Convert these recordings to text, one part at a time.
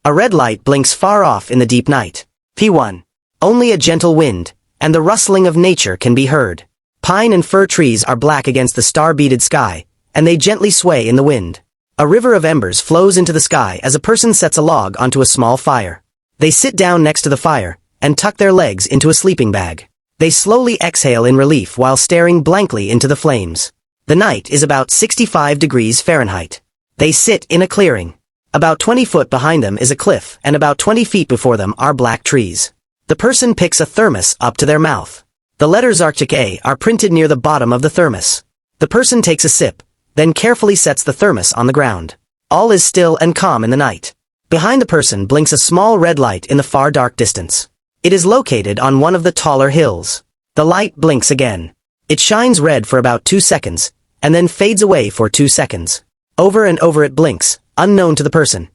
A red light blinks far off in the deep night. P1. Only a gentle wind, and the rustling of nature can be heard. Pine and fir trees are black against the star-beaded sky, and they gently sway in the wind. A river of embers flows into the sky as a person sets a log onto a small fire. They sit down next to the fire, and tuck their legs into a sleeping bag. They slowly exhale in relief while staring blankly into the flames. The night is about 65 degrees Fahrenheit. They sit in a clearing. About 20 foot behind them is a cliff, and about 20 feet before them are black trees. The person picks a thermos up to their mouth. The letters Arctic A are printed near the bottom of the thermos. The person takes a sip, then carefully sets the thermos on the ground. All is still and calm in the night. Behind the person blinks a small red light in the far dark distance. It is located on one of the taller hills. The light blinks again. It shines red for about 2 seconds, and then fades away for 2 seconds. Over and over it blinks, unknown to the person.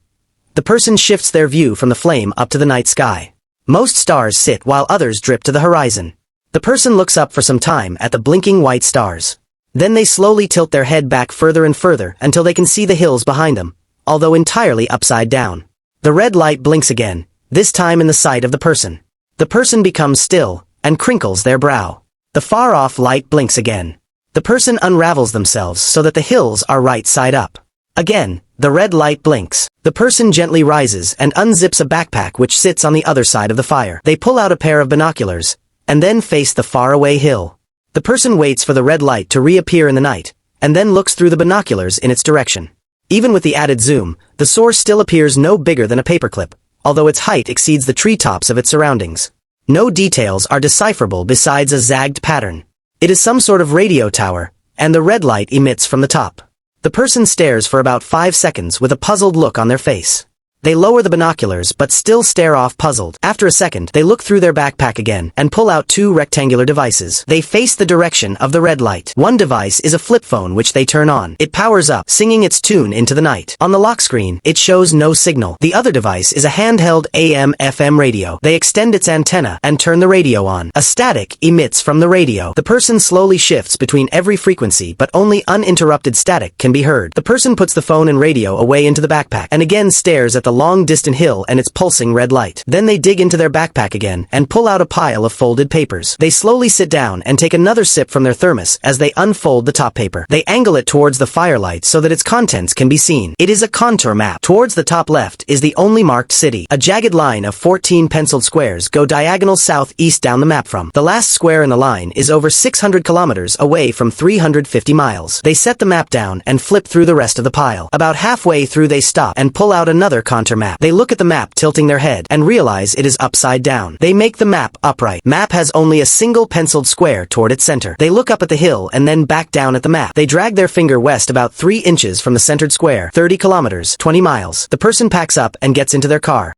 The person shifts their view from the flame up to the night sky. Most stars sit while others drip to the horizon. The person looks up for some time at the blinking white stars. Then they slowly tilt their head back further and further until they can see the hills behind them, although entirely upside down. The red light blinks again, this time in the sight of the person. The person becomes still, and crinkles their brow. The far-off light blinks again. The person unravels themselves so that the hills are right side up. Again, the red light blinks. The person gently rises and unzips a backpack which sits on the other side of the fire. They pull out a pair of binoculars, and then face the faraway hill. The person waits for the red light to reappear in the night, and then looks through the binoculars in its direction. Even with the added zoom, the source still appears no bigger than a paperclip, although its height exceeds the treetops of its surroundings. No details are decipherable besides a zagged pattern. It is some sort of radio tower, and the red light emits from the top. The person stares for about 5 seconds with a puzzled look on their face. They lower the binoculars but still stare off puzzled. After a second, they look through their backpack again and pull out 2 rectangular devices. They face the direction of the red light. One device is a flip phone which they turn on. It powers up, singing its tune into the night. On the lock screen, it shows no signal. The other device is a handheld AM/FM radio. They extend its antenna and turn the radio on. A static emits from the radio. The person slowly shifts between every frequency but only uninterrupted static can be heard. The person puts the phone and radio away into the backpack and again stares at the long distant hill and its pulsing red light. Then they dig into their backpack again and pull out a pile of folded papers. They slowly sit down and take another sip from their thermos as they unfold the top paper. They angle it towards the firelight so that its contents can be seen. It is a contour map. Towards the top left is the only marked city. A jagged line of 14 penciled squares go diagonal southeast down the map from. The last square in the line is over 600 kilometers away from 350 miles. They set the map down and flip through the rest of the pile. About halfway through they stop and pull out another contour map. They look at the map tilting their head and realize it is upside down. They make the map upright. Map has only a single penciled square toward its center. They look up at the hill and then back down at the map. They drag their finger west about 3 inches from the centered square. 30 kilometers, 20 miles. The person packs up and gets into their car.